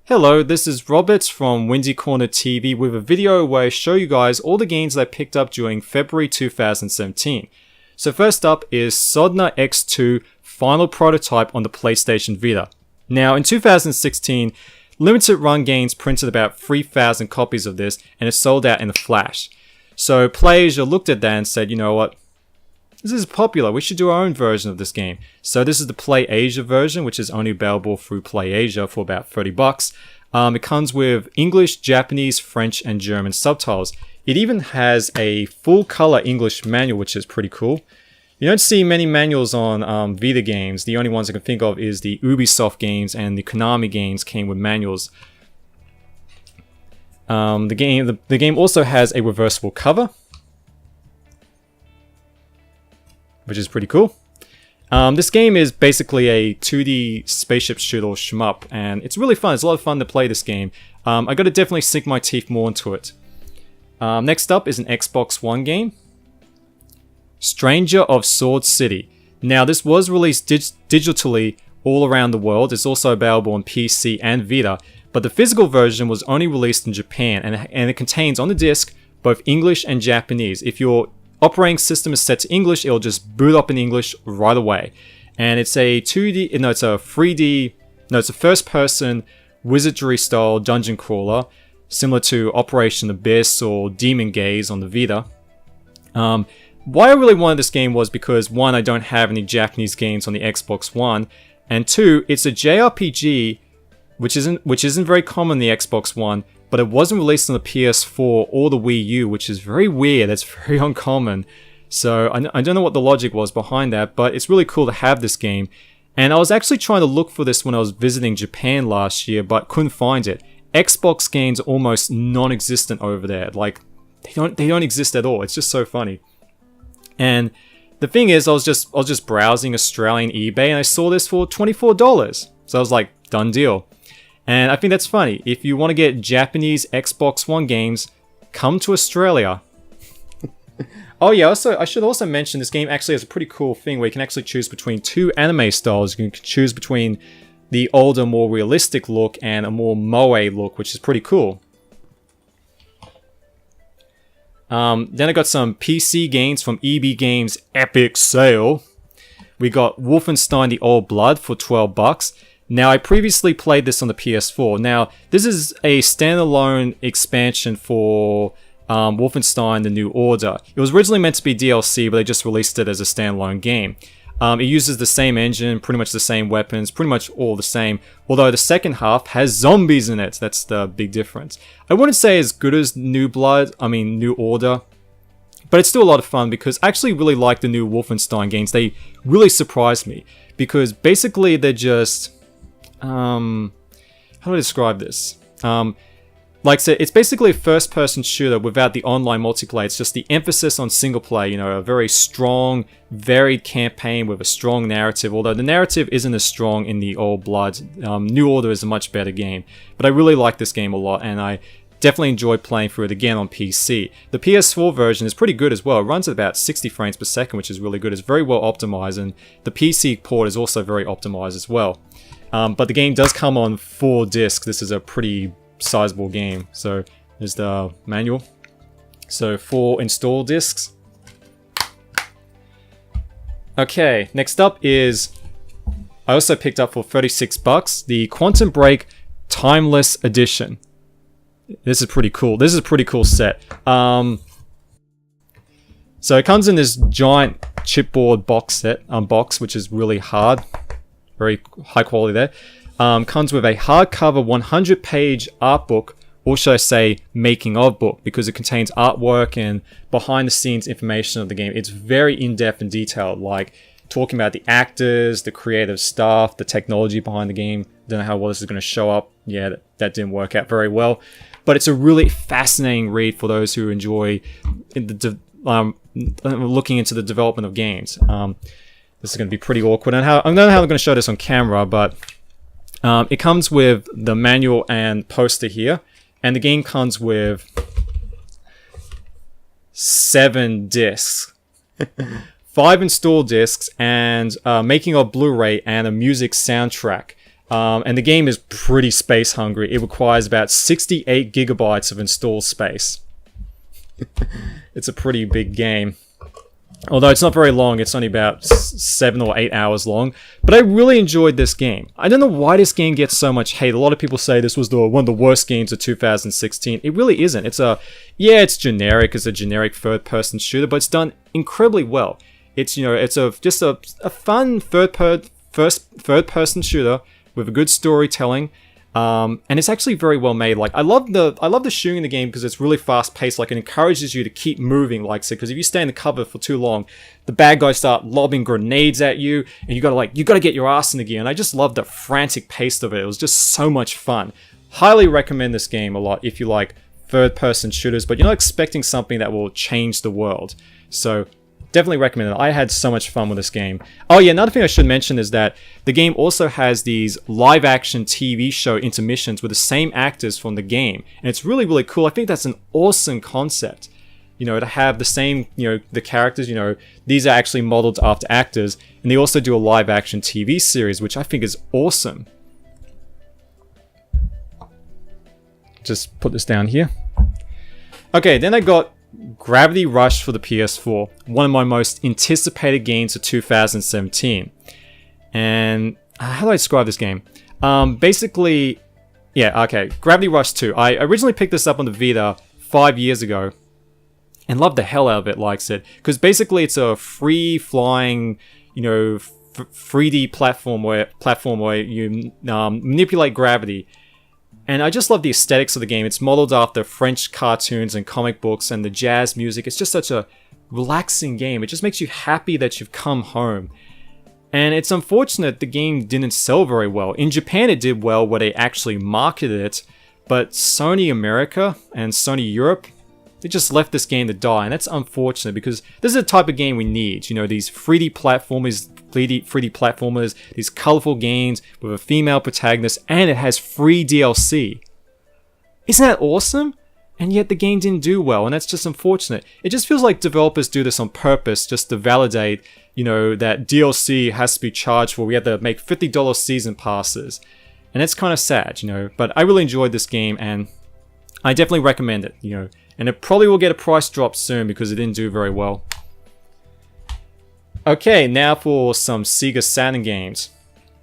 Hello, this is Robert from Windy Corner TV with a video where I show you guys all the games that I picked up during February 2017. So first up is Sodna X2 final prototype on the PlayStation Vita. Now in 2016, limited run games printed about 3,000 copies of this and it sold out in a flash. So PlayAsia looked at that and said, you know what, this is popular, we should do our own version of this game. So this is the PlayAsia version, which is only available through PlayAsia for about $30. It comes with English, Japanese, French, and German subtitles. It even has a full color English manual, which is pretty cool. You don't see many manuals on Vita games. The only ones I can think of is the Ubisoft games and the Konami games came with manuals. The game also has a reversible cover, which is pretty cool. This game is basically a 2D spaceship shooter shmup, and it's really fun. It's a lot of fun to play this game. I gotta definitely sink my teeth more into it. Next up is an Xbox One game, Stranger of Sword City. Now this was released digitally all around the world. It's also available on PC and Vita, but the physical version was only released in Japan, and it contains on the disc both English and Japanese. If your operating system is set to English, it'll just boot up in English right away. And it's a 2D, no, it's a 3D, no, it's a first-person wizardry-style dungeon crawler, similar to Operation Abyss or Demon Gaze on the Vita. Why I really wanted this game was because, one, I don't have any Japanese games on the Xbox One, and two, it's a JRPG, which isn't very common on the Xbox One, but it wasn't released on the PS4 or the Wii U, which is very weird. That's very uncommon. So I don't know what the logic was behind that, but it's really cool to have this game. And I was actually trying to look for this when I was visiting Japan last year, but couldn't find it. Xbox games are almost non-existent over there. Like, they don't exist at all. It's just so funny. And the thing is, I was just browsing Australian eBay and I saw this for $24. So I was like, done deal. And I think that's funny. If you want to get Japanese Xbox One games, come to Australia. Oh yeah, I should also mention this game actually has a pretty cool thing where you can actually choose between two anime styles. You can choose between the older, more realistic look and a more moe look, which is pretty cool. Then I got some PC games from EB Games Epic Sale. We got Wolfenstein: The Old Blood for $12. Now, I previously played this on the PS4. Now, this is a standalone expansion for Wolfenstein: The New Order. It was originally meant to be DLC, but they just released it as a standalone game. It uses the same engine, pretty much the same weapons, pretty much all the same, although the second half has zombies in it. That's the big difference. I wouldn't say as good as New Order, but it's still a lot of fun because I actually really like the new Wolfenstein games. They really surprised me because basically they're just... how do I describe this? Like I said, it's basically a first-person shooter without the online multiplayer. It's just the emphasis on single player, you know, a very strong, varied campaign with a strong narrative, although the narrative isn't as strong in the Old Blood. New Order is a much better game, but I really like this game a lot, and I definitely enjoyed playing through it again on PC. The PS4 version is pretty good as well. It runs at about 60 frames per second, which is really good. It's very well optimized, and the PC port is also very optimized as well. But the game does come on 4 discs. This is a pretty sizable game. So there's the manual. So 4 install discs. Okay, next up is, I also picked up for $36 the Quantum Break Timeless Edition. This is pretty cool. This is a pretty cool set. So it comes in this giant chipboard box, which is really hard. Very high quality there. Comes with a hardcover 100-page art book, or should I say making of book, because it contains artwork and behind the scenes information of the game. It's very in-depth and detailed, like talking about the actors, the creative staff, the technology behind the game. Don't know how well this is going to show up. Yeah, that didn't work out very well. But it's a really fascinating read for those who enjoy looking into the development of games. This is going to be pretty awkward. And I don't know how I'm going to show this on camera, but it comes with the manual and poster here. And the game comes with 7 discs. 5 install discs and making of Blu-ray and a music soundtrack. And the game is pretty space hungry. It requires about 68 gigabytes of install space. It's a pretty big game. Although it's not very long, it's only about 7 or 8 hours long. But I really enjoyed this game. I don't know why this game gets so much hate. A lot of people say this was one of the worst games of 2016. It really isn't. It's generic. It's a generic third-person shooter, but it's done incredibly well. It's just a fun third-person shooter with a good storytelling. And it's actually very well made. Like I love the shooting in the game because it's really fast paced. Like it encourages you to keep moving. Like so, because if you stay in the cover for too long, the bad guys start lobbing grenades at you, and you gotta get your ass in the gear. And I just love the frantic pace of it. It was just so much fun. Highly recommend this game a lot if you like third-person shooters, but you're not expecting something that will change the world. So definitely recommend it. I had so much fun with this game. Oh yeah, another thing I should mention is that the game also has these live-action TV show intermissions with the same actors from the game. And it's really, really cool. I think that's an awesome concept. To have the same, the characters, these are actually modeled after actors. And they also do a live-action TV series, which I think is awesome. Just put this down here. Okay, then I got Gravity Rush for the PS4, one of my most anticipated games of 2017. And how do I describe this game? Basically, yeah, okay, Gravity Rush 2. I originally picked this up on the Vita 5 years ago and loved the hell out of it, because basically it's a free-flying, 3D platform where you manipulate gravity. And I just love the aesthetics of the game. It's modeled after French cartoons and comic books and the jazz music. It's just such a relaxing game. It just makes you happy that you've come home. And it's unfortunate the game didn't sell very well. In Japan it did well where they actually marketed it, but Sony America and Sony Europe, they just left this game to die, and that's unfortunate because this is the type of game we need. These 3D platformers, these colorful games with a female protagonist, and it has free DLC. Isn't that awesome? And yet the game didn't do well, and that's just unfortunate. It just feels like developers do this on purpose just to validate, that DLC has to be charged for. We have to make $50 season passes. And it's kind of sad, But I really enjoyed this game, and I definitely recommend it, And it probably will get a price drop soon because it didn't do very well. Okay, now for some Sega Saturn games.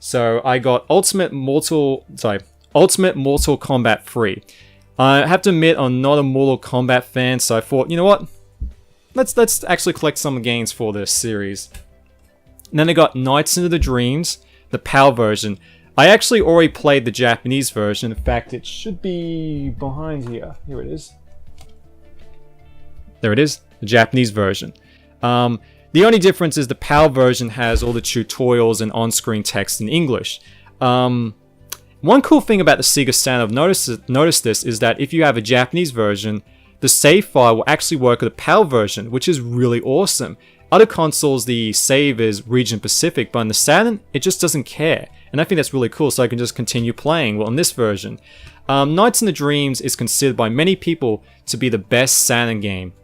So I got Ultimate Mortal Kombat 3. I have to admit I'm not a Mortal Kombat fan, so I thought, you know what? Let's actually collect some games for this series. And then I got Nights into the Dreams, the PAL version. I actually already played the Japanese version. In fact, it should be behind here. Here it is. There it is, the Japanese version. The only difference is the PAL version has all the tutorials and on-screen text in English. One cool thing about the Sega Saturn, I've noticed this, is that if you have a Japanese version, the save file will actually work with the PAL version, which is really awesome. Other consoles, the save is region Pacific, but on the Saturn, it just doesn't care. And I think that's really cool, so I can just continue playing on this version. Nights in the Dreams is considered by many people to be the best Saturn game.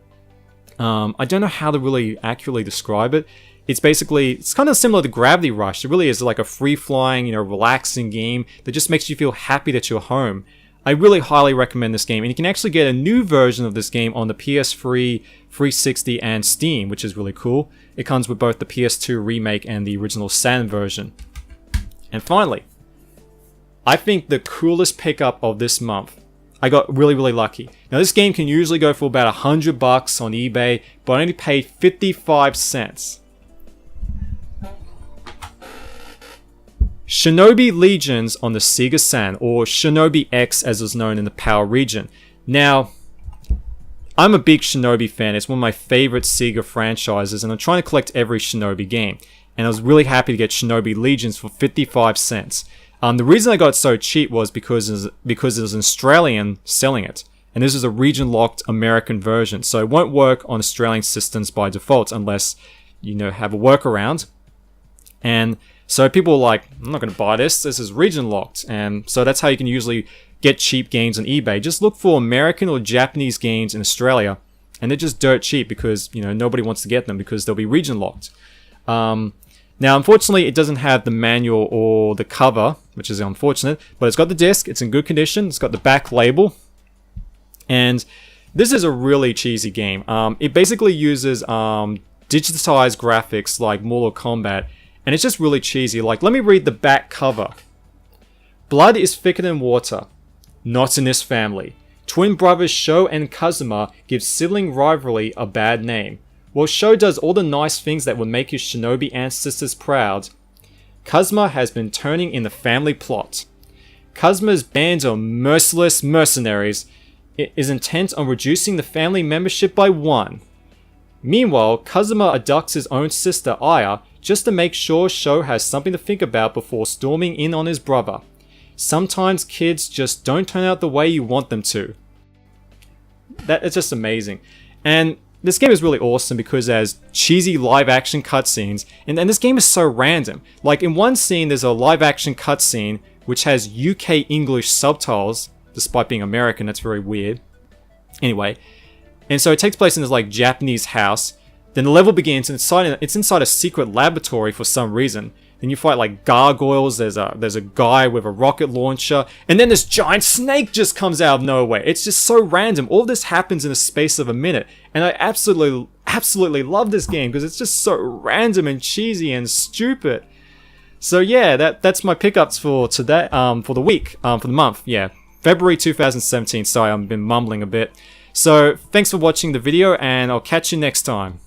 I don't know how to really accurately describe it. It's kind of similar to Gravity Rush. It really is like a free-flying, relaxing game that just makes you feel happy that you're home. I really highly recommend this game, and you can actually get a new version of this game on the PS3, 360, and Steam, which is really cool. It comes with both the PS2 remake and the original Saturn version. And finally, I think the coolest pickup of this month. I got really, really lucky. Now this game can usually go for about $100 on eBay, but I only paid 55 cents. Shinobi Legions on the Sega Saturn, or Shinobi X as is known in the PAL region. Now, I'm a big Shinobi fan. It's one of my favorite Sega franchises, and I'm trying to collect every Shinobi game. And I was really happy to get Shinobi Legions for 55 cents. The reason I got it so cheap was because it was an Australian selling it. And this is a region-locked American version, so it won't work on Australian systems by default unless have a workaround. And so people were like, I'm not going to buy this is region-locked. And so that's how you can usually get cheap games on eBay. Just look for American or Japanese games in Australia, and they're just dirt cheap because nobody wants to get them because they'll be region-locked. Now, unfortunately, it doesn't have the manual or the cover, which is unfortunate, but it's got the disc, it's in good condition, it's got the back label, and this is a really cheesy game. It basically uses digitized graphics like Mortal Kombat, and it's just really cheesy. Like, let me read the back cover. Blood is thicker than water. Not in this family. Twin brothers Sho and Kazuma give sibling rivalry a bad name. While Sho does all the nice things that would make his shinobi ancestors proud, Kazuma has been turning in the family plot. Kazuma's band of merciless mercenaries is intent on reducing the family membership by 1. Meanwhile, Kazuma abducts his own sister Aya just to make sure Sho has something to think about before storming in on his brother. Sometimes kids just don't turn out the way you want them to. It's just amazing. And this game is really awesome because there's cheesy live action cutscenes, and this game is so random. Like, in one scene there's a live action cutscene which has UK English subtitles, despite being American. That's very weird. Anyway, and so it takes place in this like Japanese house. Then the level begins, and it's inside a secret laboratory for some reason. Then you fight like gargoyles. There's a guy with a rocket launcher, and then this giant snake just comes out of nowhere. It's just so random. All this happens in the space of a minute, and I absolutely love this game because it's just so random and cheesy and stupid. So yeah, that's my pickups for today. For the week. For the month. Yeah, February 2017. Sorry, I've been mumbling a bit. So thanks for watching the video, and I'll catch you next time.